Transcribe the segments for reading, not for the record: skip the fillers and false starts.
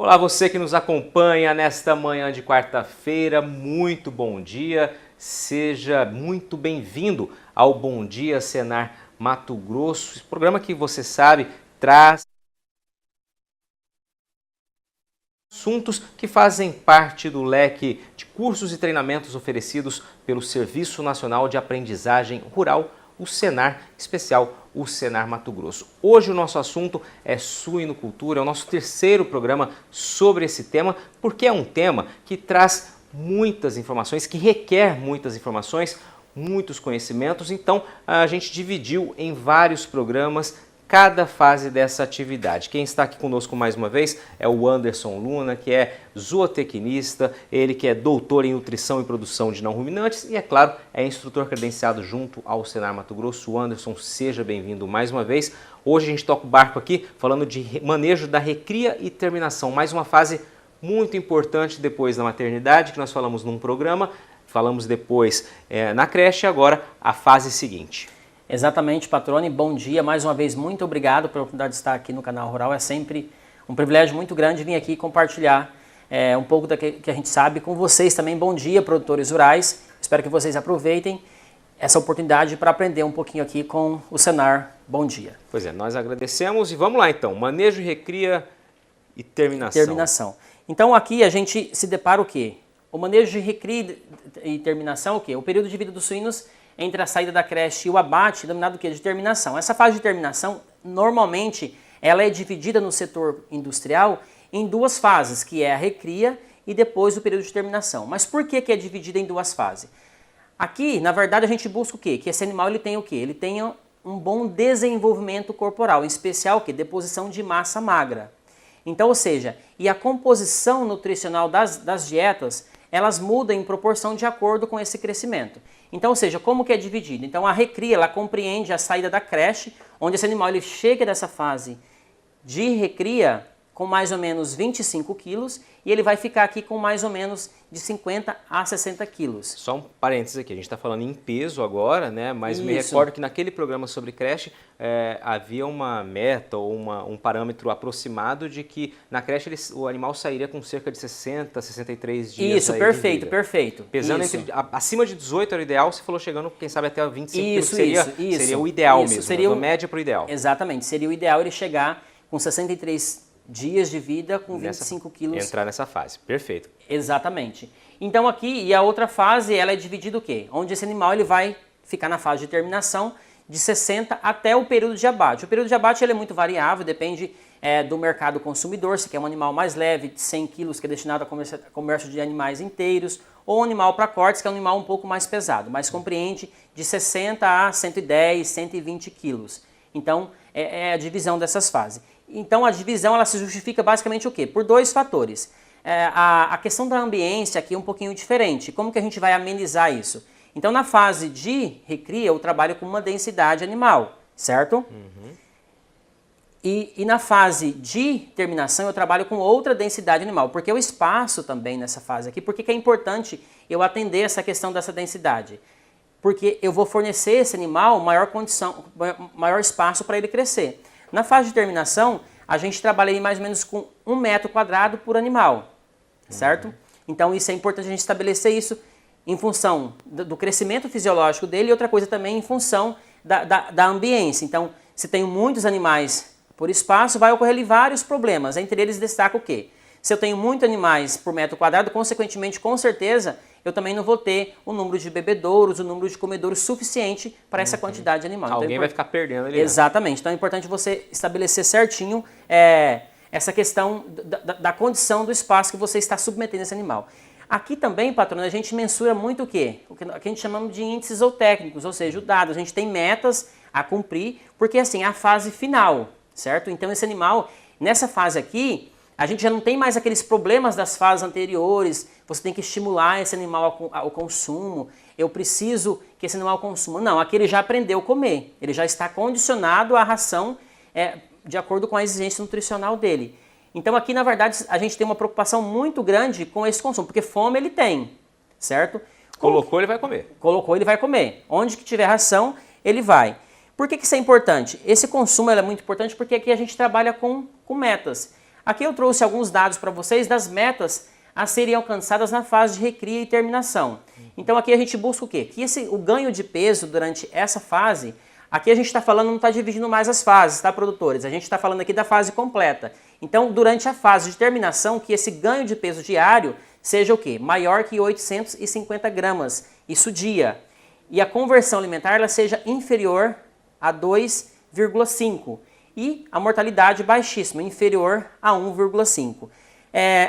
Olá, você que nos acompanha nesta manhã de quarta-feira, muito bom dia, seja muito bem-vindo ao Bom Dia Senar Mato Grosso, esse programa que você sabe traz assuntos que fazem parte do leque de cursos e treinamentos oferecidos pelo Serviço Nacional de Aprendizagem Rural, o Senar, especial o Senar Mato Grosso. Hoje o nosso assunto é suinocultura, é o nosso terceiro programa sobre esse tema, porque é um tema que traz muitas informações, que requer muitas informações, muitos conhecimentos, então a gente dividiu em vários programas cada fase dessa atividade. Quem está aqui conosco mais uma vez é o Anderson Luna, que é zootecnista, ele que é doutor em nutrição e produção de não ruminantes e, é claro, é instrutor credenciado junto ao Senar Mato Grosso. Anderson, seja bem-vindo mais uma vez. Hoje a gente toca o barco aqui falando de manejo da recria e terminação, mais uma fase muito importante depois da maternidade, que nós falamos num programa, falamos depois na creche e agora a fase seguinte. Exatamente, Patrone. Bom dia. Mais uma vez, muito obrigado pela oportunidade de estar aqui no Canal Rural. É sempre um privilégio muito grande vir aqui compartilhar um pouco do que a gente sabe com vocês também. Bom dia, produtores rurais. Espero que vocês aproveitem essa oportunidade para aprender um pouquinho aqui com o Senar. Bom dia. Pois é, nós agradecemos e vamos lá então. Manejo, recria e terminação. Então aqui a gente se depara o quê? O manejo de recria e terminação, o quê? O período de vida dos suínos entre a saída da creche e o abate, denominado o quê? De terminação. Essa fase de terminação, normalmente, ela é dividida no setor industrial em duas fases, que é a recria e depois o período de terminação. Mas por que é dividida em duas fases? Aqui, na verdade, a gente busca o quê? Que esse animal ele tenha o quê? Ele tenha um bom desenvolvimento corporal, em especial o quê? Deposição de massa magra. Então, ou seja, e a composição nutricional das dietas, elas mudam em proporção de acordo com esse crescimento. Então, ou seja, como que é dividido? Então, a recria, ela compreende a saída da creche, onde esse animal ele chega dessa fase de recria com mais ou menos 25 quilos e ele vai ficar aqui com mais ou menos de 50 a 60 quilos. Só um parênteses aqui, a gente está falando em peso agora, né? Mas Isso. Me recordo que naquele programa sobre creche havia uma meta ou um parâmetro aproximado de que na creche o animal sairia com cerca de 60, 63 dias. Isso, perfeito, perfeito. Pesando acima de 18 era o ideal, você falou chegando, quem sabe, até 25 quilos, seria o ideal mesmo, seria da média para o ideal. Exatamente, seria o ideal ele chegar com 63 dias de vida com 25 quilos. Entrar nessa fase, perfeito. Exatamente. Então aqui, e a outra fase, ela é dividida o quê? Onde esse animal ele vai ficar na fase de terminação de 60 até o período de abate. O período de abate ele é muito variável, depende do mercado consumidor, se quer um animal mais leve, de 100 quilos, que é destinado a comércio de animais inteiros, ou um animal para cortes, que é um animal um pouco mais pesado, mas compreende de 60 a 110, 120 quilos. Então, é a divisão dessas fases. Então, a divisão ela se justifica basicamente o quê? Por dois fatores. A questão da ambiência aqui é um pouquinho diferente. Como que a gente vai amenizar isso? Então, na fase de recria, eu trabalho com uma densidade animal, certo? Uhum. E na fase de terminação, eu trabalho com outra densidade animal, porque o espaço também nessa fase aqui, por que é importante eu atender essa questão dessa densidade? Porque eu vou fornecer esse animal maior espaço para ele crescer. Na fase de terminação, a gente trabalha mais ou menos com 1 metro quadrado por animal, certo? Uhum. Então isso é importante a gente estabelecer isso em função do crescimento fisiológico dele e outra coisa também em função da ambiência. Então, se tenho muitos animais por espaço, vai ocorrer ali vários problemas. Entre eles destaca o quê? Se eu tenho muitos animais por metro quadrado, consequentemente, com certeza, eu também não vou ter o número de bebedouros, o número de comedouros suficiente para essa quantidade de animal. Alguém então, vai ficar perdendo ali. Exatamente. Então é importante você estabelecer certinho essa questão da condição do espaço que você está submetendo esse animal. Aqui também, patrona, a gente mensura muito o quê? O que a gente chamamos de índices zootécnicos, ou seja, o dado. A gente tem metas a cumprir, porque assim, é a fase final, certo? Então esse animal, nessa fase aqui, a gente já não tem mais aqueles problemas das fases anteriores, você tem que estimular esse animal ao consumo, eu preciso que esse animal consuma. Não, aqui ele já aprendeu a comer, ele já está condicionado à ração de acordo com a exigência nutricional dele. Então aqui, na verdade, a gente tem uma preocupação muito grande com esse consumo, porque fome ele tem, certo? Colocou, ele vai comer. Colocou, ele vai comer. Onde que tiver ração, ele vai. Por que isso é importante? Esse consumo é muito importante porque aqui a gente trabalha com metas. Aqui eu trouxe alguns dados para vocês das metas a serem alcançadas na fase de recria e terminação. Então aqui a gente busca o quê? Que o ganho de peso durante essa fase, aqui a gente está falando, não está dividindo mais as fases, tá, produtores? A gente está falando aqui da fase completa. Então, durante a fase de terminação, que esse ganho de peso diário seja o quê? Maior que 850 gramas, isso dia. E a conversão alimentar ela seja inferior a 2,5. E a mortalidade baixíssima, inferior a 1,5.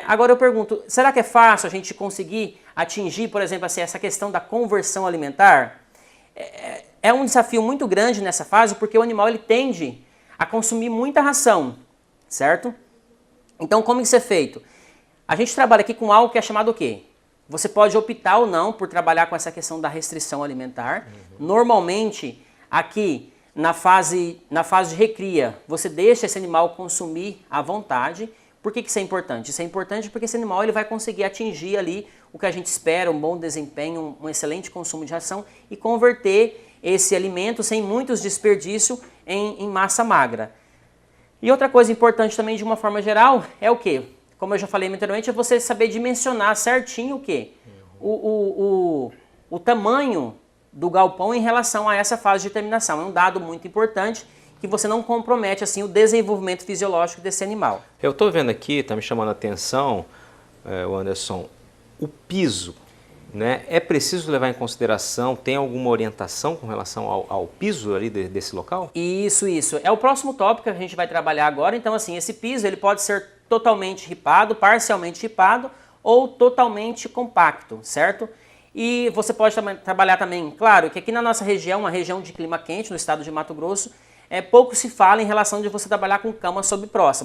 Agora eu pergunto, será que é fácil a gente conseguir atingir, por exemplo, assim, essa questão da conversão alimentar? É um desafio muito grande nessa fase, porque o animal ele tende a consumir muita ração, certo? Então, como isso é feito? A gente trabalha aqui com algo que é chamado o quê? Você pode optar ou não por trabalhar com essa questão da restrição alimentar. Normalmente, aqui na fase de recria, você deixa esse animal consumir à vontade. Por que isso é importante? Isso é importante porque esse animal ele vai conseguir atingir ali o que a gente espera, um bom desempenho, um excelente consumo de ração e converter esse alimento sem muitos desperdícios em massa magra. E outra coisa importante também de uma forma geral é o quê? Como eu já falei anteriormente, é você saber dimensionar certinho o quê? O tamanho do galpão em relação a essa fase de terminação. É um dado muito importante que você não compromete assim o desenvolvimento fisiológico desse animal. Eu estou vendo aqui, está me chamando a atenção, Anderson, o piso, né? É preciso levar em consideração, tem alguma orientação com relação ao piso ali desse local? Isso. É o próximo tópico que a gente vai trabalhar agora. Então, assim, esse piso ele pode ser totalmente ripado, parcialmente ripado ou totalmente compacto, certo? E você pode trabalhar também, claro, que aqui na nossa região, uma região de clima quente, no estado de Mato Grosso, pouco se fala em relação de você trabalhar com cama sobreposta,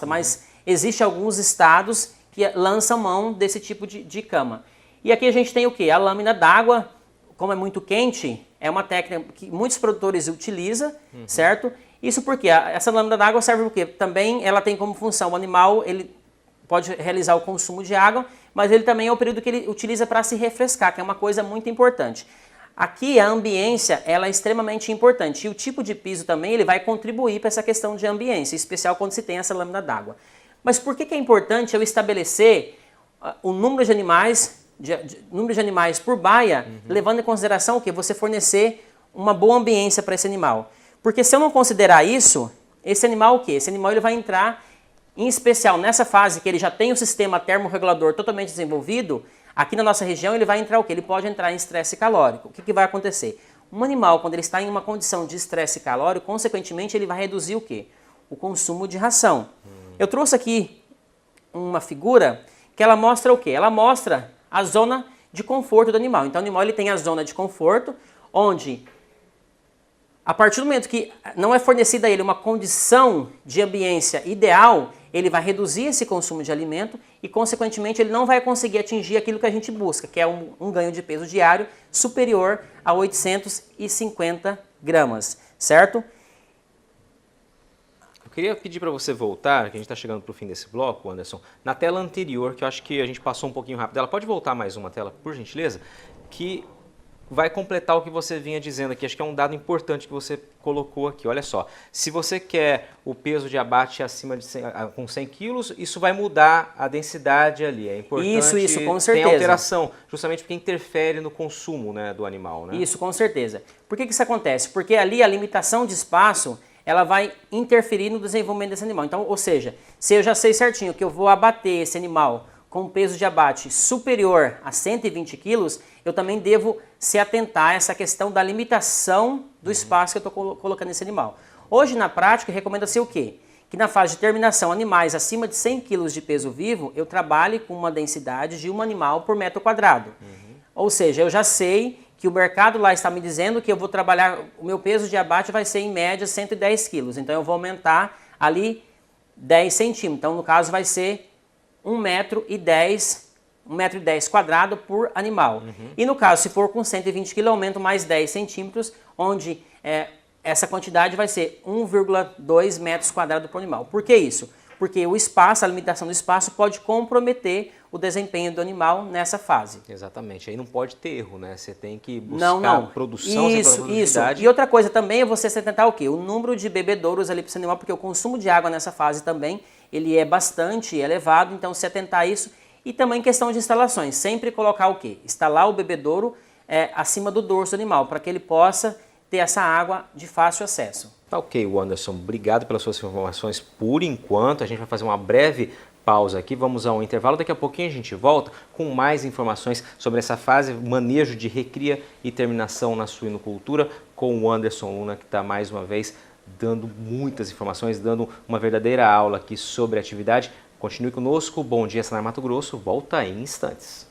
mas existem alguns estados que lançam mão desse tipo de cama. E aqui a gente tem o quê? A lâmina d'água, como é muito quente, é uma técnica que muitos produtores utilizam, certo? Isso porque essa lâmina d'água serve por quê? Também ela tem como função, o animal ele pode realizar o consumo de água, mas ele também é o período que ele utiliza para se refrescar, que é uma coisa muito importante. Aqui a ambiência ela é extremamente importante e o tipo de piso também ele vai contribuir para essa questão de ambiência, em especial quando se tem essa lâmina d'água. Mas por que é importante eu estabelecer o número de animais, número de animais por baia, levando em consideração o que? Você fornecer uma boa ambiência para esse animal. Porque se eu não considerar isso, esse animal o quê? Esse animal ele vai entrar, em especial nessa fase que ele já tem o sistema termorregulador totalmente desenvolvido, aqui na nossa região ele vai entrar o quê? Ele pode entrar em estresse calórico. O que vai acontecer? Um animal, quando ele está em uma condição de estresse calórico, consequentemente ele vai reduzir o quê? O consumo de ração. Eu trouxe aqui uma figura que ela mostra o quê? Ela mostra a zona de conforto do animal. Então o animal ele tem a zona de conforto, onde a partir do momento que não é fornecida a ele uma condição de ambiência ideal, ele vai reduzir esse consumo de alimento e, consequentemente, ele não vai conseguir atingir aquilo que a gente busca, que é um ganho de peso diário superior a 850 gramas, certo? Eu queria pedir para você voltar, que a gente está chegando para o fim desse bloco, Anderson, na tela anterior, que eu acho que a gente passou um pouquinho rápido. Ela pode voltar mais uma tela, por gentileza? Que vai completar o que você vinha dizendo aqui. Acho que é um dado importante que você colocou aqui. Olha só, se você quer o peso de abate acima de 100, com 100 quilos, isso vai mudar a densidade ali. É importante. Isso, com certeza. Tem alteração, justamente porque interfere no consumo, né, do animal, né? Isso, com certeza. Por que isso acontece? Porque ali a limitação de espaço, ela vai interferir no desenvolvimento desse animal. Então, ou seja, se eu já sei certinho que eu vou abater esse animal com um peso de abate superior a 120 quilos, eu também devo se atentar a essa questão da limitação do espaço que eu estou colocando nesse animal. Hoje, na prática, recomenda-se o quê? Que na fase de terminação, animais acima de 100 quilos de peso vivo, eu trabalhe com uma densidade de um animal por metro quadrado. Ou seja, eu já sei que o mercado lá está me dizendo que eu vou trabalhar, o meu peso de abate vai ser em média 110 quilos. Então eu vou aumentar ali 10 centímetros. Então no caso vai ser 1,10 m quadrado por animal. E no caso, se for com 120 kg, aumento mais 10 centímetros, onde essa quantidade vai ser 1,2 metros quadrados por animal. Por que isso? Porque o espaço, a limitação do espaço pode comprometer o desempenho do animal nessa fase. Exatamente, aí não pode ter erro, né? Você tem que buscar produção, isso. E outra coisa também é você tentar o quê? O número de bebedouros ali para esse animal, porque o consumo de água nessa fase também, ele é bastante elevado, então se atentar a isso. E também questão de instalações, sempre colocar o quê? Instalar o bebedouro acima do dorso do animal, para que ele possa ter essa água de fácil acesso. Tá ok, Wanderson, obrigado pelas suas informações por enquanto. A gente vai fazer uma breve pausa aqui, vamos a um intervalo. Daqui a pouquinho a gente volta com mais informações sobre essa fase, manejo de recria e terminação na suinocultura, com o Wanderson Luna, que está mais uma vez dando muitas informações, dando uma verdadeira aula aqui sobre a atividade. Continue conosco, Bom Dia Senar Mato Grosso, volta em instantes.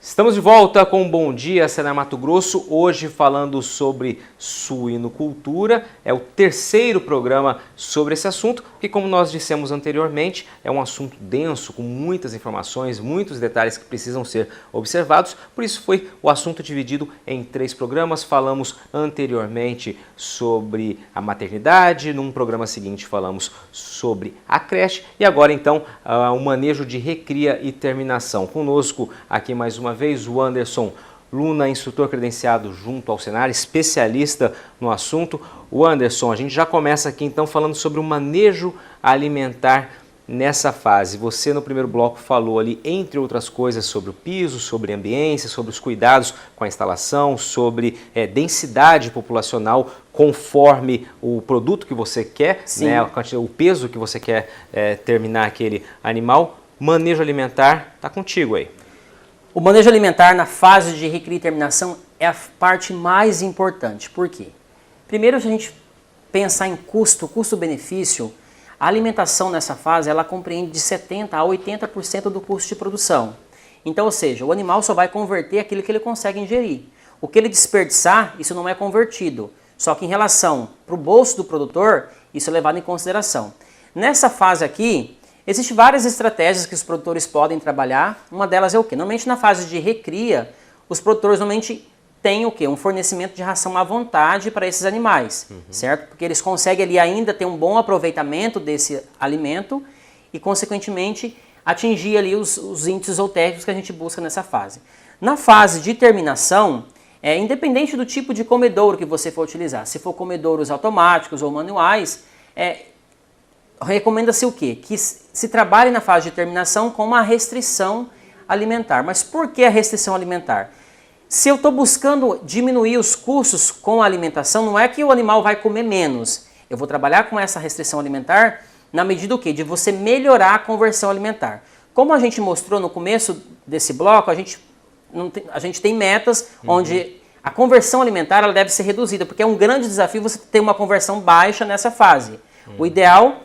Estamos de volta com Bom Dia Senar Mato Grosso, hoje falando sobre suinocultura. É o terceiro programa sobre esse assunto, que, como nós dissemos anteriormente, é um assunto denso, com muitas informações, muitos detalhes que precisam ser observados. Por isso foi o assunto dividido em 3 programas. Falamos anteriormente sobre a maternidade, num programa seguinte falamos sobre a creche e agora então o manejo de recria e terminação. Conosco aqui mais uma vez o Wanderson Luna, instrutor credenciado junto ao Senar, especialista no assunto. O Wanderson, a gente já começa aqui então falando sobre o manejo alimentar nessa fase. Você no primeiro bloco falou ali, entre outras coisas, sobre o piso, sobre a ambiência, sobre os cuidados com a instalação, sobre densidade populacional conforme o produto que você quer, né, o peso que você quer terminar aquele animal. Manejo alimentar, está contigo aí. O manejo alimentar na fase de recria e terminação é a parte mais importante. Por quê? Primeiro, se a gente pensar em custo-benefício, a alimentação nessa fase ela compreende de 70% a 80% do custo de produção. Então, ou seja, o animal só vai converter aquilo que ele consegue ingerir. O que ele desperdiçar, isso não é convertido. Só que em relação para o bolso do produtor, isso é levado em consideração. Nessa fase aqui, existem várias estratégias que os produtores podem trabalhar. Uma delas é o quê? Normalmente na fase de recria, os produtores normalmente têm o quê? Um fornecimento de ração à vontade para esses animais, certo? Porque eles conseguem ali ainda ter um bom aproveitamento desse alimento e, consequentemente, atingir ali os índices zootecnicos que a gente busca nessa fase. Na fase de terminação, independente do tipo de comedouro que você for utilizar, se for comedouros automáticos ou manuais, recomenda-se o quê? Que se trabalhe na fase de terminação com uma restrição alimentar. Mas por que a restrição alimentar? Se eu estou buscando diminuir os custos com a alimentação, não é que o animal vai comer menos. Eu vou trabalhar com essa restrição alimentar na medida do quê? De você melhorar a conversão alimentar. Como a gente mostrou no começo desse bloco, a gente tem metas onde a conversão alimentar ela deve ser reduzida, porque é um grande desafio você ter uma conversão baixa nessa fase. O ideal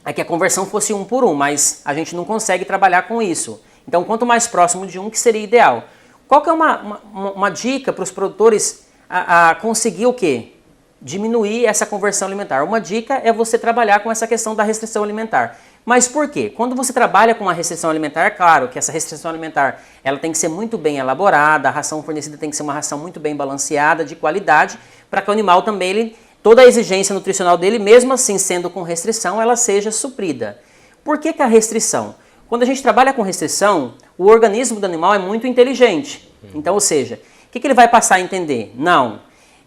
é que a conversão fosse 1 por 1, mas a gente não consegue trabalhar com isso. Então, quanto mais próximo de 1, que seria ideal. Qual que é uma dica para os produtores a conseguir o quê? Diminuir essa conversão alimentar. Uma dica é você trabalhar com essa questão da restrição alimentar. Mas por quê? Quando você trabalha com uma restrição alimentar, é claro que essa restrição alimentar ela tem que ser muito bem elaborada, a ração fornecida tem que ser uma ração muito bem balanceada, de qualidade, para que o animal também, toda a exigência nutricional dele, mesmo assim sendo com restrição, ela seja suprida. Por que a restrição? Quando a gente trabalha com restrição, o organismo do animal é muito inteligente. Então, ou seja, o que ele vai passar a entender? Não,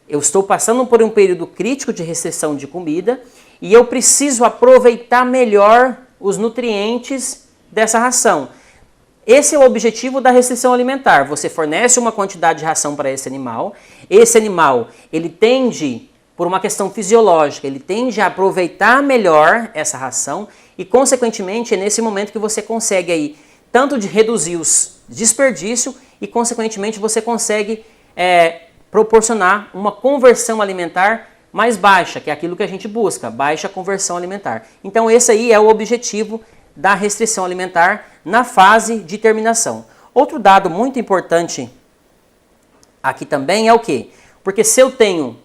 eu estou passando por um período crítico de restrição de comida e eu preciso aproveitar melhor os nutrientes dessa ração. Esse é o objetivo da restrição alimentar. Você fornece uma quantidade de ração para esse animal ele tende, por uma questão fisiológica, ele tende a aproveitar melhor essa ração e, consequentemente, é nesse momento que você consegue aí, tanto de reduzir os desperdício e, consequentemente, você consegue proporcionar uma conversão alimentar mais baixa, que é aquilo que a gente busca, baixa conversão alimentar. Então, esse aí é o objetivo da restrição alimentar na fase de terminação. Outro dado muito importante aqui também é o quê? Porque se eu tenho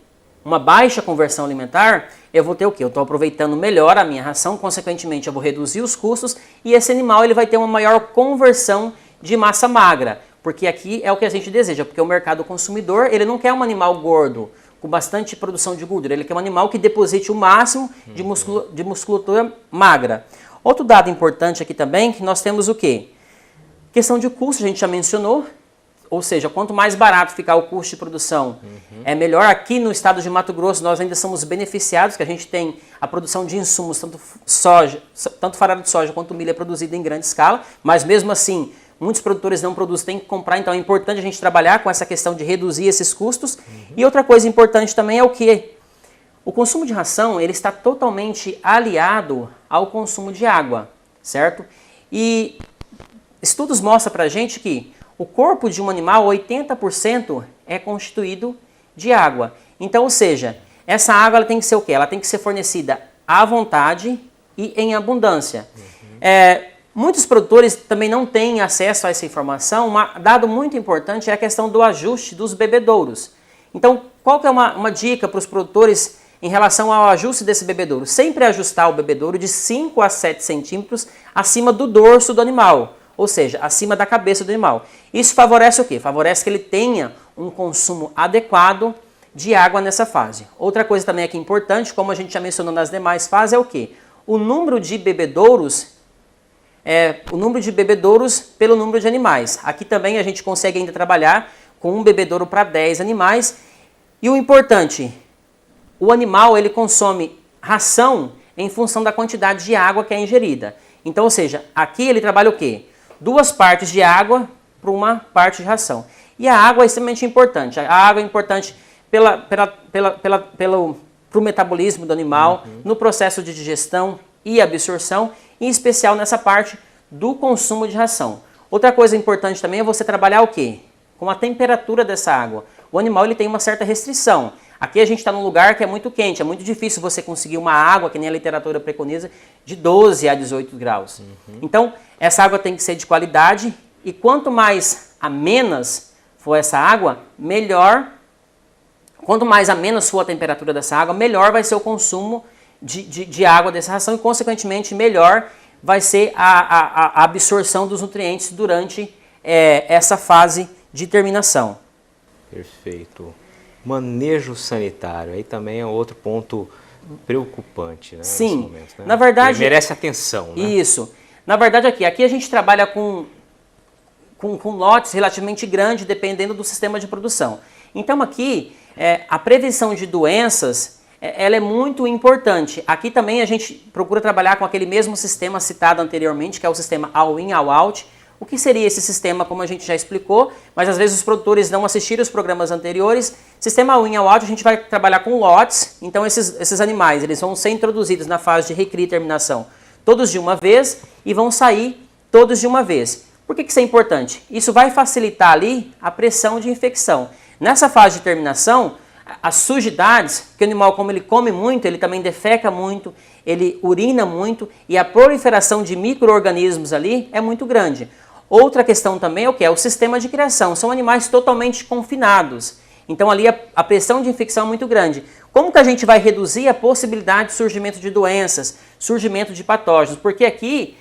uma baixa conversão alimentar, eu vou ter o quê? Eu estou aproveitando melhor a minha ração, consequentemente eu vou reduzir os custos e esse animal ele vai ter uma maior conversão de massa magra, porque aqui é o que a gente deseja, porque o mercado consumidor ele não quer um animal gordo. com bastante produção de gordura. Ele quer um animal que deposite o máximo de musculatura magra. Outro dado importante aqui também, que nós temos o quê? Questão de custo, a gente já mencionou. Ou seja, quanto mais barato ficar o custo de produção, é melhor. Aqui no estado de Mato Grosso, nós ainda somos beneficiados, que a gente tem a produção de insumos, tanto farelo de soja quanto milho é produzido em grande escala, mas mesmo assim, muitos produtores não produzem, tem que comprar, então é importante a gente trabalhar com essa questão de reduzir esses custos. E outra coisa importante também é o que? O consumo de ração, ele está totalmente aliado ao consumo de água, certo? E estudos mostram pra gente que o corpo de um animal, 80% é constituído de água. Então, ou seja, essa água ela tem que ser o quê? Ela tem que ser fornecida à vontade e em abundância. Muitos produtores também não têm acesso a essa informação. Um dado muito importante é a questão do ajuste dos bebedouros. Então, qual que é uma dica para os produtores em relação ao ajuste desse bebedouro? Sempre ajustar o bebedouro de 5 a 7 centímetros acima do dorso do animal. Ou seja, acima da cabeça do animal. Isso favorece o quê? Favorece que ele tenha um consumo adequado de água nessa fase. Outra coisa também aqui importante, como a gente já mencionou nas demais fases, é o quê? O número de bebedouros pelo número de animais. Aqui também a gente consegue ainda trabalhar com um bebedouro para 10 animais. E o importante, o animal ele consome ração em função da quantidade de água que é ingerida. Então, ou seja, aqui ele trabalha o quê? 2 partes de água para 1 parte de ração. E a água é extremamente importante. A água é importante para o metabolismo do animal, no processo de digestão e absorção, em especial nessa parte do consumo de ração. Outra coisa importante também é você trabalhar o quê? Com a temperatura dessa água. O animal ele tem uma certa restrição. Aqui a gente está num lugar que é muito quente, é muito difícil você conseguir uma água, que nem a literatura preconiza, de 12 a 18 graus. Então, essa água tem que ser de qualidade e quanto mais amenas for essa água, melhor. Quanto mais amena for a temperatura dessa água, melhor vai ser o consumo de água dessa ração e, consequentemente, melhor vai ser a absorção dos nutrientes durante essa fase de terminação. Perfeito. Manejo sanitário, aí também é outro ponto preocupante, né? Sim, nesse momento, né? Na verdade... Ele merece atenção, né? Isso. Na verdade, aqui a gente trabalha com lotes relativamente grandes, dependendo do sistema de produção. Então, aqui, a prevenção de doenças, ela é muito importante. Aqui também a gente procura trabalhar com aquele mesmo sistema citado anteriormente, que é o sistema all-in, all-out. O que seria esse sistema, como a gente já explicou, mas às vezes os produtores não assistiram os programas anteriores. Sistema all-in, all-out, a gente vai trabalhar com lotes. Então, esses animais eles vão ser introduzidos na fase de recria e terminação todos de uma vez e vão sair todos de uma vez. Por que isso é importante? Isso vai facilitar ali a pressão de infecção. Nessa fase de terminação, as sujidades, que o animal, como ele come muito, ele também defeca muito, ele urina muito e a proliferação de micro-organismos ali é muito grande. Outra questão também é o que? É o sistema de criação. São animais totalmente confinados. Então ali a pressão de infecção é muito grande. Como que a gente vai reduzir a possibilidade de surgimento de doenças, surgimento de patógenos? Porque aqui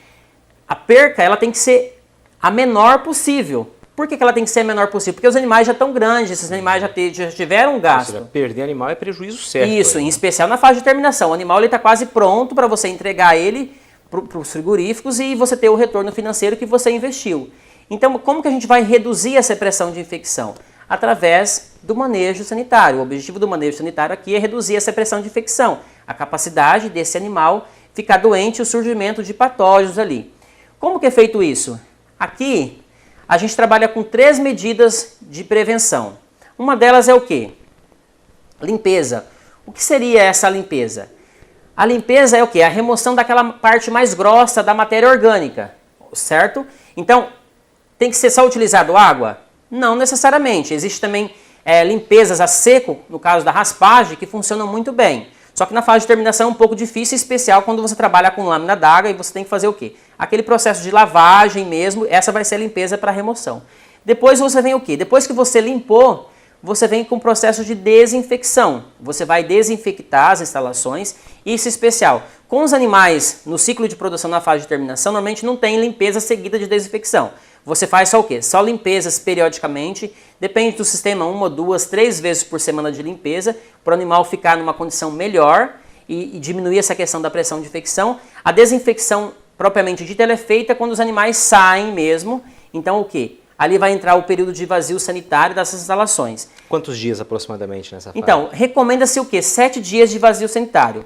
a perca ela tem que ser a menor possível. Por que ela tem que ser a menor possível? Porque os animais já estão grandes, esses animais já tiveram um gasto. Ou seja, perder animal é prejuízo certo. Isso, em especial na fase de terminação. O animal está quase pronto para você entregar ele para os frigoríficos e você ter o retorno financeiro que você investiu. Então, como que a gente vai reduzir essa pressão de infecção? Através do manejo sanitário. O objetivo do manejo sanitário aqui é reduzir essa pressão de infecção, a capacidade desse animal ficar doente e o surgimento de patógenos ali. Como que é feito isso? Aqui, a gente trabalha com 3 medidas de prevenção. Uma delas é o quê? Limpeza. O que seria essa limpeza? A limpeza é o quê? A remoção daquela parte mais grossa da matéria orgânica, certo? Então, tem que ser só utilizado água? Não necessariamente. Existe também limpezas a seco, no caso da raspagem, que funcionam muito bem. Só que na fase de terminação é um pouco difícil, em especial quando você trabalha com lâmina d'água e você tem que fazer o quê? Aquele processo de lavagem mesmo, essa vai ser a limpeza para remoção. Depois você vem o quê? Depois que você limpou, você vem com o processo de desinfecção. Você vai desinfectar as instalações, isso é especial. Com os animais no ciclo de produção na fase de terminação, normalmente não tem limpeza seguida de desinfecção. você faz só o quê? Só limpezas periodicamente, depende do sistema, 1, 2, 3 vezes por semana de limpeza, para o animal ficar numa condição melhor e diminuir essa questão da pressão de infecção. A desinfecção propriamente dita ela é feita quando os animais saem mesmo, então o quê? Ali vai entrar o período de vazio sanitário dessas instalações. Quantos dias aproximadamente nessa fase? Então, recomenda-se o quê? 7 dias de vazio sanitário.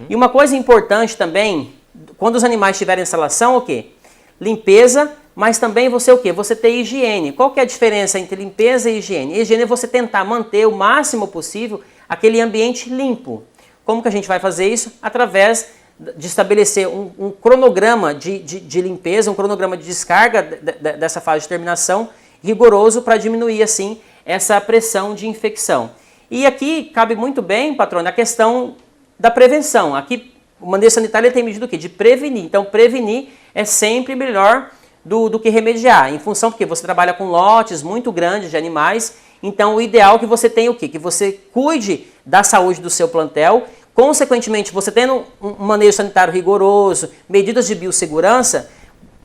E uma coisa importante também, quando os animais tiverem instalação, o quê? Limpeza, mas também você o quê? Você ter higiene. Qual que é a diferença entre limpeza e higiene? Higiene é você tentar manter o máximo possível aquele ambiente limpo. Como que a gente vai fazer isso? Através de estabelecer um cronograma de limpeza, um cronograma de descarga dessa fase de terminação rigoroso para diminuir, assim, essa pressão de infecção. E aqui cabe muito bem, patrônio, a questão da prevenção. Aqui o manejo sanitário tem medido o quê? De prevenir. Então, prevenir é sempre melhor do que remediar, em função porque você trabalha com lotes muito grandes de animais, então o ideal é que você tenha o quê? Que você cuide da saúde do seu plantel. Consequentemente, você tendo um manejo sanitário rigoroso, medidas de biossegurança,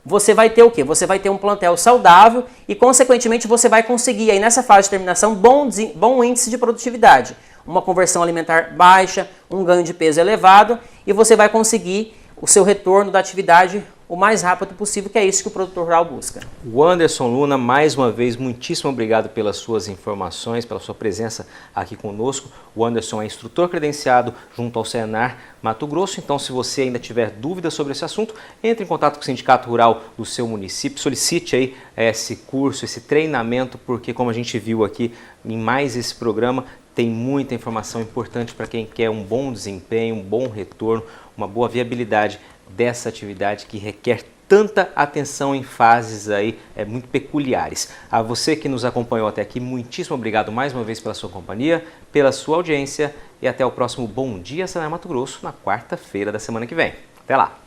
você vai ter o quê? Você vai ter um plantel saudável e, consequentemente, você vai conseguir, aí nessa fase de terminação, bom índice de produtividade. Uma conversão alimentar baixa, um ganho de peso elevado e você vai conseguir o seu retorno da atividade o mais rápido possível, que é isso que o produtor rural busca. O Anderson Luna, mais uma vez, muitíssimo obrigado pelas suas informações, pela sua presença aqui conosco. O Anderson é instrutor credenciado junto ao Senar Mato Grosso, então se você ainda tiver dúvidas sobre esse assunto, entre em contato com o Sindicato Rural do seu município, solicite aí esse curso, esse treinamento, porque como a gente viu aqui em mais esse programa, tem muita informação importante para quem quer um bom desempenho, um bom retorno, uma boa viabilidade dessa atividade que requer tanta atenção em fases aí muito peculiares. A você que nos acompanhou até aqui, muitíssimo obrigado mais uma vez pela sua companhia, pela sua audiência e até o próximo Bom Dia Senar Mato Grosso na quarta-feira da semana que vem. Até lá!